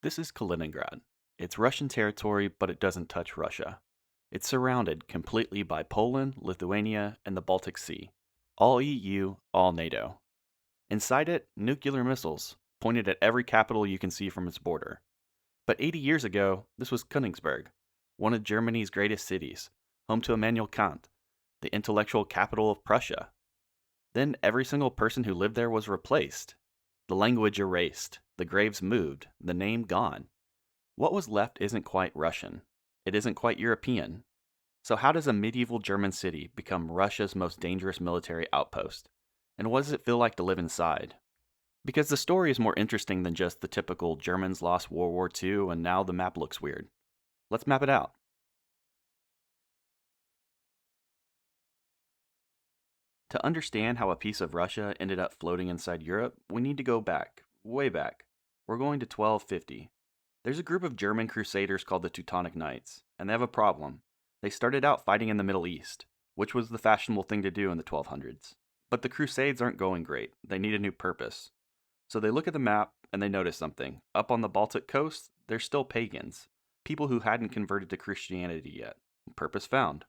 This is Kaliningrad. It's Russian territory, but it doesn't touch Russia. It's surrounded completely by Poland, Lithuania, and the Baltic Sea. All EU, all NATO. Inside it, nuclear missiles, pointed at every capital you can see from its border. But 80 years ago, this was Königsberg, one of Germany's greatest cities, home to Immanuel Kant, the intellectual capital of Prussia. Then every single person who lived there was replaced. The language erased, the graves moved, the name gone. What was left isn't quite Russian. It isn't quite European. So how does a medieval German city become Russia's most dangerous military outpost? And what does it feel like to live inside? Because the story is more interesting than just the typical Germans lost World War II and now the map looks weird. Let's map it out. To understand how a piece of Russia ended up floating inside Europe, we need to go back, way back. We're going to 1250. There's a group of German crusaders called the Teutonic Knights, and they have a problem. They started out fighting in the Middle East, which was the fashionable thing to do in the 1200s. But the Crusades aren't going great. They need a new purpose. So they look at the map and they notice something. Up on the Baltic coast, there's still pagans, people who hadn't converted to Christianity yet. Purpose found.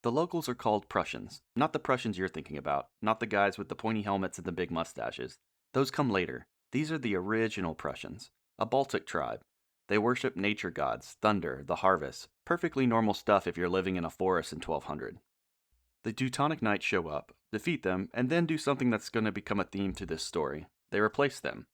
The locals are called Prussians, not the Prussians you're thinking about, not the guys with the pointy helmets and the big mustaches. Those come later. These are the original Prussians, a Baltic tribe. They worship nature gods, thunder, the harvest, perfectly normal stuff if you're living in a forest in 1200. The Teutonic Knights show up, defeat them, and then do something that's going to become a theme to this story. They replace them.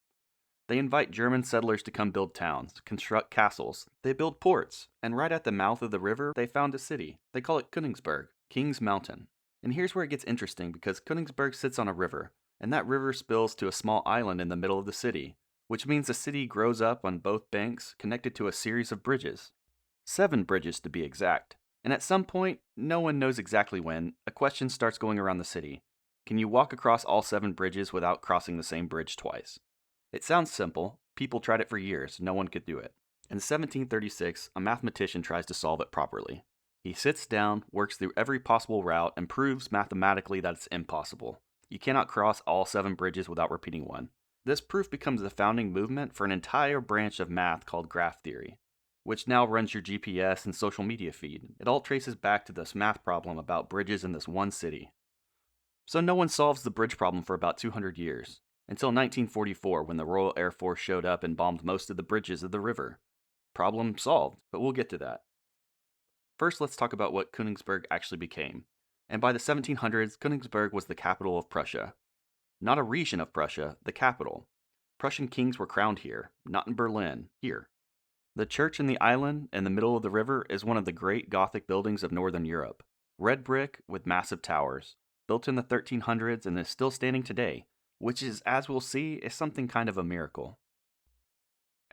They invite German settlers to come build towns, construct castles, they build ports, and right at the mouth of the river, they found a city. They call it Konigsberg, King's Mountain. And here's where it gets interesting because Konigsberg sits on a river, and that river spills to a small island in the middle of the city, which means the city grows up on both banks connected to a series of bridges. 7 bridges to be exact. And at some point, no one knows exactly when, a question starts going around the city. Can you walk across all 7 bridges without crossing the same bridge twice? It sounds simple. People tried it for years. No one could do it. In 1736, a mathematician tries to solve it properly. He sits down, works through every possible route, and proves mathematically that it's impossible. You cannot cross all 7 bridges without repeating one. This proof becomes the founding movement for an entire branch of math called graph theory, which now runs your GPS and social media feed. It all traces back to this math problem about bridges in this one city. So no one solves the bridge problem for about 200 years. Until 1944, when the Royal Air Force showed up and bombed most of the bridges of the river. Problem solved, but we'll get to that. First, let's talk about what Königsberg actually became. And by the 1700s, Königsberg was the capital of Prussia. Not a region of Prussia, the capital. Prussian kings were crowned here, not in Berlin, here. The church in the island, in the middle of the river, is one of the great Gothic buildings of Northern Europe. Red brick with massive towers, built in the 1300s and is still standing today, which is, as we'll see, is something kind of a miracle.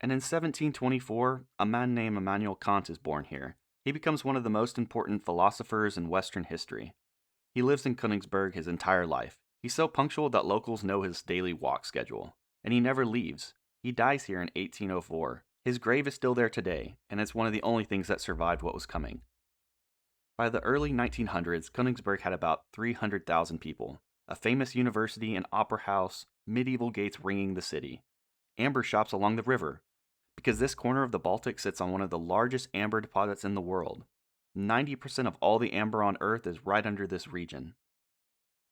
And in 1724, a man named Immanuel Kant is born here. He becomes one of the most important philosophers in Western history. He lives in Königsberg his entire life. He's so punctual that locals know his daily walk schedule. And he never leaves. He dies here in 1804. His grave is still there today, and it's one of the only things that survived what was coming. By the early 1900s, Königsberg had about 300,000 people. A famous university and opera house, medieval gates ringing the city, amber shops along the river, because this corner of the Baltic sits on one of the largest amber deposits in the world. 90% of all the amber on Earth is right under this region.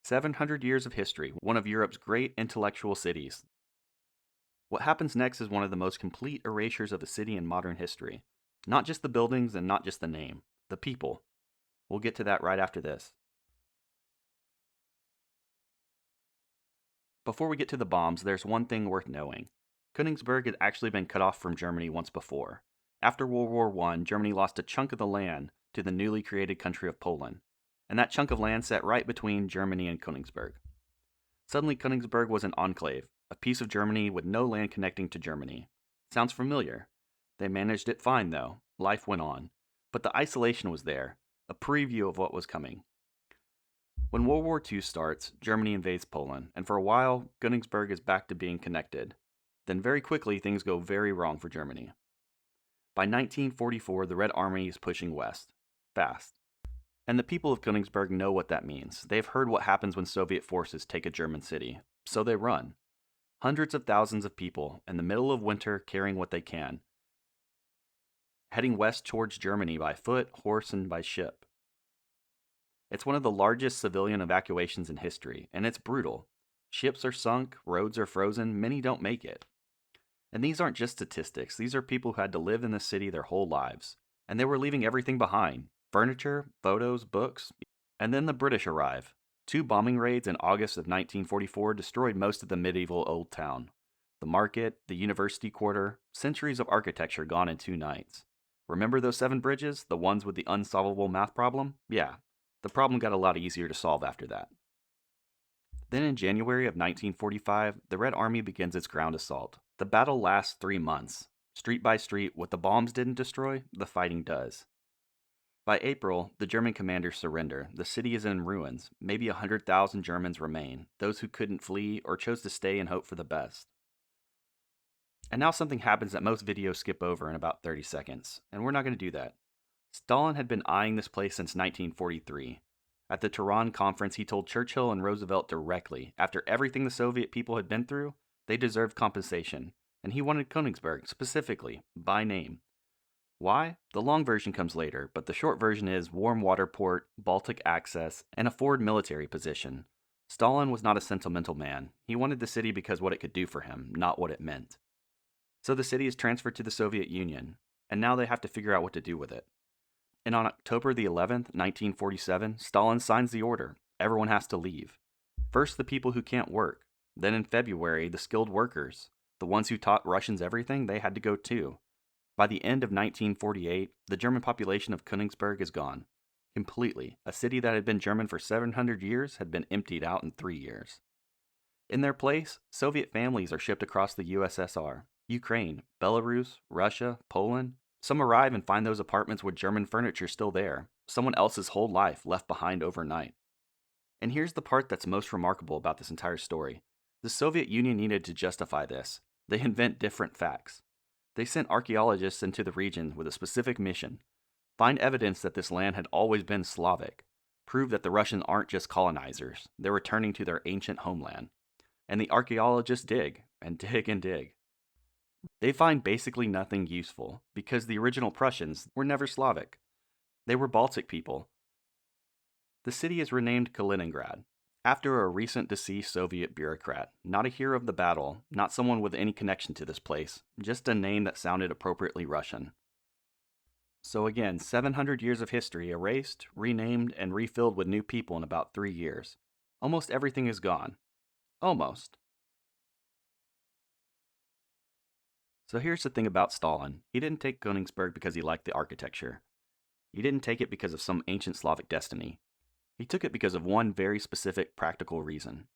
700 years of history, one of Europe's great intellectual cities. What happens next is one of the most complete erasures of a city in modern history. Not just the buildings and not just the name, the people. We'll get to that right after this. Before we get to the bombs, there's one thing worth knowing. Königsberg had actually been cut off from Germany once before. After World War I, Germany lost a chunk of the land to the newly created country of Poland, and that chunk of land sat right between Germany and Königsberg. Suddenly, Königsberg was an enclave, a piece of Germany with no land connecting to Germany. Sounds familiar. They managed it fine, though. Life went on. But the isolation was there, a preview of what was coming. When World War II starts, Germany invades Poland, and for a while, Königsberg is back to being connected. Then very quickly, things go very wrong for Germany. By 1944, the Red Army is pushing west, fast. And the people of Königsberg know what that means. They've heard what happens when Soviet forces take a German city, so they run. Hundreds of thousands of people, in the middle of winter, carrying what they can, heading west towards Germany by foot, horse, and by ship. It's one of the largest civilian evacuations in history, and it's brutal. Ships are sunk, roads are frozen, many don't make it. And these aren't just statistics, these are people who had to live in the city their whole lives. And they were leaving everything behind: furniture, photos, books. And then the British arrive. 2 bombing raids in August of 1944 destroyed most of the medieval Old Town. The market, the university quarter, centuries of architecture gone in 2 nights. Remember those 7 bridges, the ones with the unsolvable math problem? Yeah, the problem got a lot easier to solve after that. Then in January of 1945, the Red Army begins its ground assault. The battle lasts 3 months. Street by street, what the bombs didn't destroy, the fighting does. By April, the German commanders surrender. The city is in ruins. Maybe 100,000 Germans remain, those who couldn't flee or chose to stay and hope for the best. And now something happens that most videos skip over in about 30 seconds, and we're not going to do that. Stalin had been eyeing this place since 1943. At the Tehran conference, he told Churchill and Roosevelt directly, after everything the Soviet people had been through, they deserved compensation, and he wanted Konigsberg, specifically, by name. Why? The long version comes later, but the short version is warm water port, Baltic access, and a forward military position. Stalin was not a sentimental man. He wanted the city because what it could do for him, not what it meant. So the city is transferred to the Soviet Union, and now they have to figure out what to do with it. And on October the 11th, 1947, Stalin signs the order. Everyone has to leave. First, the people who can't work. Then in February, the skilled workers. The ones who taught Russians everything, they had to go too. By the end of 1948, the German population of Königsberg is gone. Completely. A city that had been German for 700 years had been emptied out in 3 years. In their place, Soviet families are shipped across the USSR, Ukraine, Belarus, Russia, Poland. Some arrive and find those apartments with German furniture still there, someone else's whole life left behind overnight. And here's the part that's most remarkable about this entire story. The Soviet Union needed to justify this. They invent different facts. They sent archaeologists into the region with a specific mission: find evidence that this land had always been Slavic, prove that the Russians aren't just colonizers, they're returning to their ancient homeland. And the archaeologists dig, and dig, and dig. They find basically nothing useful, because the original Prussians were never Slavic. They were Baltic people. The city is renamed Kaliningrad, after a recent deceased Soviet bureaucrat, not a hero of the battle, not someone with any connection to this place, just a name that sounded appropriately Russian. So again, 700 years of history erased, renamed, and refilled with new people in about 3 years. Almost everything is gone. Almost. So here's the thing about Stalin. He didn't take Königsberg because he liked the architecture. He didn't take it because of some ancient Slavic destiny. He took it because of one very specific practical reason.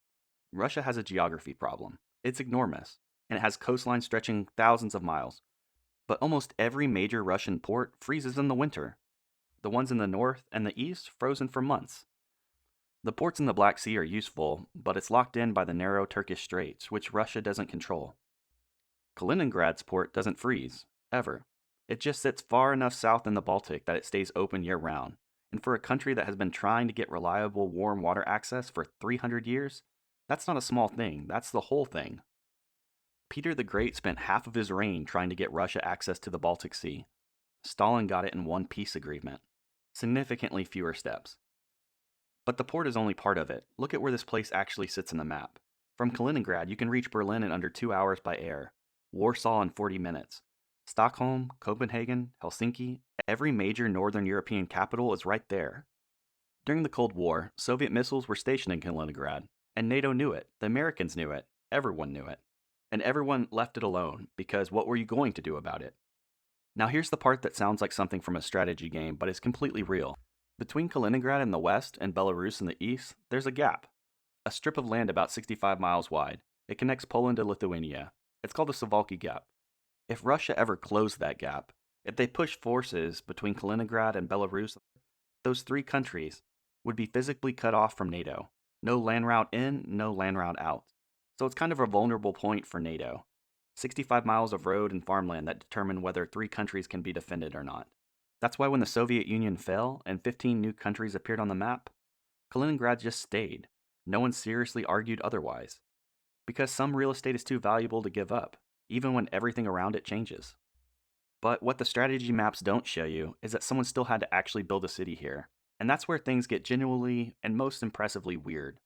Russia has a geography problem. It's enormous, and it has coastlines stretching thousands of miles. But almost every major Russian port freezes in the winter. The ones in the north and the east frozen for months. The ports in the Black Sea are useful, but it's locked in by the narrow Turkish Straits, which Russia doesn't control. Kaliningrad's port doesn't freeze, ever. It just sits far enough south in the Baltic that it stays open year-round. And for a country that has been trying to get reliable warm water access for 300 years, that's not a small thing, that's the whole thing. Peter the Great spent half of his reign trying to get Russia access to the Baltic Sea. Stalin got it in one peace agreement. Significantly fewer steps. But the port is only part of it. Look at where this place actually sits in the map. From Kaliningrad, you can reach Berlin in under 2 hours by air. Warsaw in 40 minutes. Stockholm, Copenhagen, Helsinki, every major Northern European capital is right there. During the Cold War, Soviet missiles were stationed in Kaliningrad, and NATO knew it, the Americans knew it, everyone knew it. And everyone left it alone, because what were you going to do about it? Now here's the part that sounds like something from a strategy game, but is completely real. Between Kaliningrad in the west and Belarus in the east, there's a gap. A strip of land about 65 miles wide. It connects Poland to Lithuania. It's called the Suwalki Gap. If Russia ever closed that gap, if they pushed forces between Kaliningrad and Belarus, those 3 countries would be physically cut off from NATO. No land route in, no land route out. So it's kind of a vulnerable point for NATO. 65 miles of road and farmland that determine whether 3 countries can be defended or not. That's why when the Soviet Union fell and 15 new countries appeared on the map, Kaliningrad just stayed. No one seriously argued otherwise. Because some real estate is too valuable to give up, even when everything around it changes. But what the strategy maps don't show you is that someone still had to actually build a city here. And that's where things get genuinely and most impressively weird.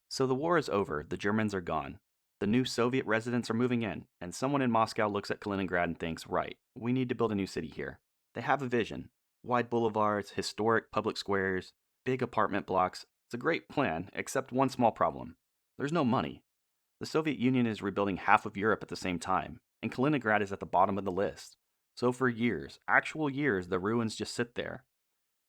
So the war is over, the Germans are gone. The new Soviet residents are moving in, and someone in Moscow looks at Kaliningrad and thinks, right, we need to build a new city here. They have a vision: wide boulevards, historic public squares, big apartment blocks. It's a great plan, except one small problem: there's no money. The Soviet Union is rebuilding half of Europe at the same time, and Kaliningrad is at the bottom of the list. So for years, actual years, the ruins just sit there.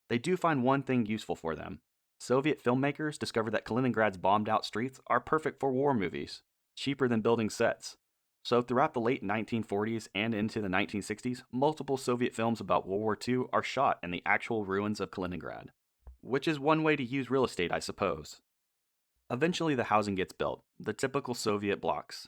They do find one thing useful for them. Soviet filmmakers discovered that Kaliningrad's bombed out streets are perfect for war movies, cheaper than building sets. So throughout the late 1940s and into the 1960s, multiple Soviet films about World War II are shot in the actual ruins of Kaliningrad. Which is one way to use real estate, I suppose. Eventually, the housing gets built, the typical Soviet blocks.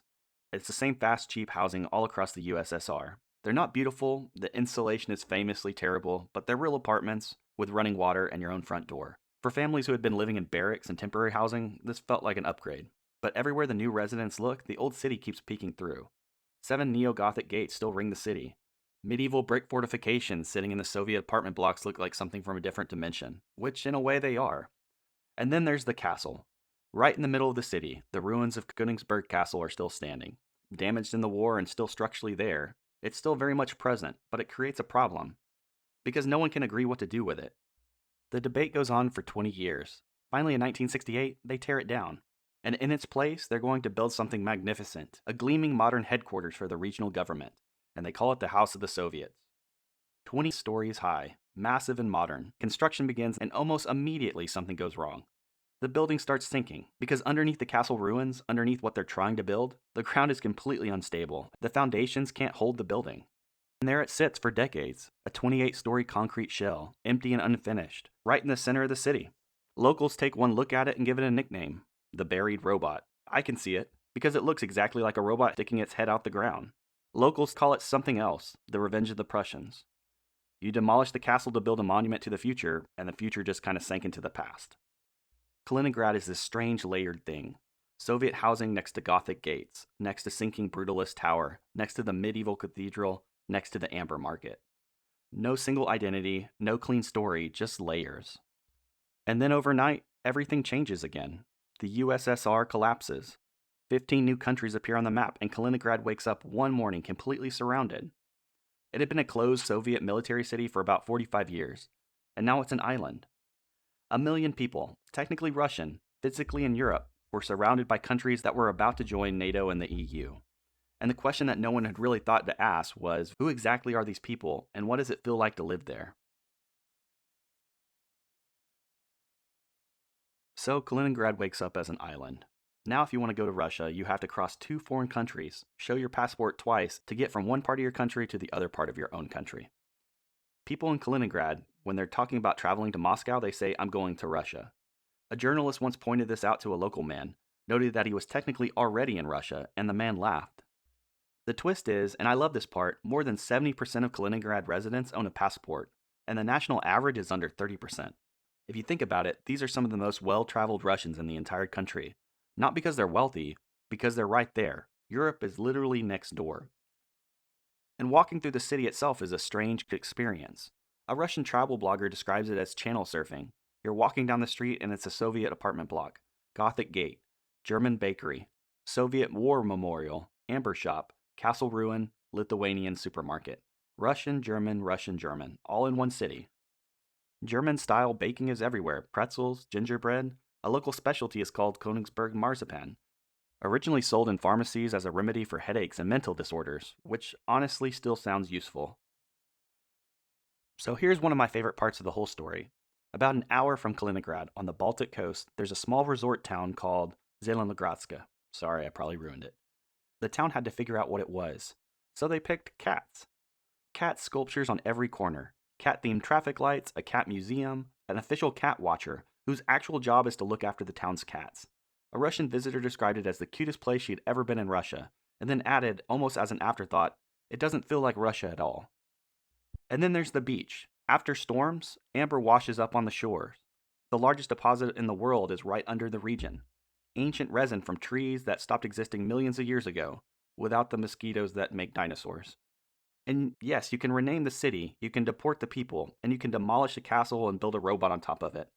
It's the same fast, cheap housing all across the USSR. They're not beautiful, the insulation is famously terrible, but they're real apartments with running water and your own front door. For families who had been living in barracks and temporary housing, this felt like an upgrade. But everywhere the new residents look, the old city keeps peeking through. 7 neo-Gothic gates still ring the city. Medieval brick fortifications sitting in the Soviet apartment blocks look like something from a different dimension, which in a way they are. And then there's the castle. Right in the middle of the city, the ruins of Königsberg Castle are still standing. Damaged in the war and still structurally there, it's still very much present, but it creates a problem, because no one can agree what to do with it. The debate goes on for 20 years. Finally, in 1968, they tear it down. And in its place, they're going to build something magnificent, a gleaming modern headquarters for the regional government, and they call it the House of the Soviets. 20 stories high, massive and modern, construction begins, and almost immediately something goes wrong. The building starts sinking, because underneath the castle ruins, underneath what they're trying to build, the ground is completely unstable. The foundations can't hold the building. And there it sits for decades, a 28-story concrete shell, empty and unfinished, right in the center of the city. Locals take one look at it and give it a nickname: the buried robot. I can see it, because it looks exactly like a robot sticking its head out the ground. Locals call it something else: the revenge of the Prussians. You demolish the castle to build a monument to the future, and the future just kind of sank into the past. Kaliningrad is this strange layered thing. Soviet housing next to Gothic gates, next to sinking brutalist tower, next to the medieval cathedral, next to the amber market. No single identity, no clean story, just layers. And then overnight, everything changes again. The USSR collapses. 15 new countries appear on the map, and Kaliningrad wakes up one morning completely surrounded. It had been a closed Soviet military city for about 45 years, and now it's an island. 1 million people, technically Russian, physically in Europe, were surrounded by countries that were about to join NATO and the EU. And the question that no one had really thought to ask was, who exactly are these people, and what does it feel like to live there? So Kaliningrad wakes up as an island. Now if you want to go to Russia, you have to cross 2 foreign countries, show your passport twice to get from one part of your country to the other part of your own country. People in Kaliningrad, when they're talking about traveling to Moscow, they say, I'm going to Russia. A journalist once pointed this out to a local man, noted that he was technically already in Russia, and the man laughed. The twist is, and I love this part, more than 70% of Kaliningrad residents own a passport, and the national average is under 30%. If you think about it, these are some of the most well-traveled Russians in the entire country. Not because they're wealthy, because they're right there. Europe is literally next door. And walking through the city itself is a strange experience. A Russian travel blogger describes it as channel surfing. You're walking down the street and it's a Soviet apartment block, Gothic gate, German bakery, Soviet war memorial, amber shop, castle ruin, Lithuanian supermarket. Russian, German, all in one city. German-style baking is everywhere: pretzels, gingerbread. A local specialty is called Konigsberg marzipan, originally sold in pharmacies as a remedy for headaches and mental disorders, which honestly still sounds useful. So here's one of my favorite parts of the whole story. About an hour from Kaliningrad, on the Baltic coast, there's a small resort town called Zelenogradska. Sorry, I probably ruined it. The town had to figure out what it was, so they picked cats. Cat sculptures on every corner, cat-themed traffic lights, a cat museum, an official cat watcher, whose actual job is to look after the town's cats. A Russian visitor described it as the cutest place she had ever been in Russia, and then added, almost as an afterthought, it doesn't feel like Russia at all. And then there's the beach. After storms, amber washes up on the shores. The largest deposit in the world is right under the region. Ancient resin from trees that stopped existing millions of years ago. without the mosquitoes that make dinosaurs. And yes, you can rename the city, you can deport the people, and you can demolish a castle and build a robot on top of it.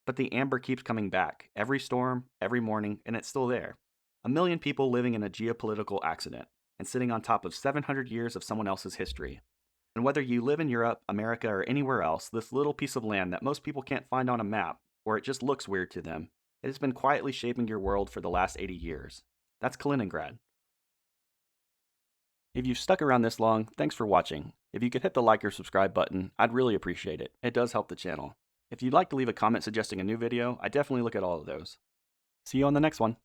But the amber keeps coming back, every storm, every morning, and it's still there. A million people living in a geopolitical accident, and sitting on top of 700 years of someone else's history. And whether you live in Europe, America, or anywhere else, this little piece of land that most people can't find on a map, or it just looks weird to them, it has been quietly shaping your world for the last 80 years. That's Kaliningrad. If you've stuck around this long, thanks for watching. If you could hit the like or subscribe button, I'd really appreciate it. It does help the channel. If you'd like to leave a comment suggesting a new video, I definitely look at all of those. See you on the next one.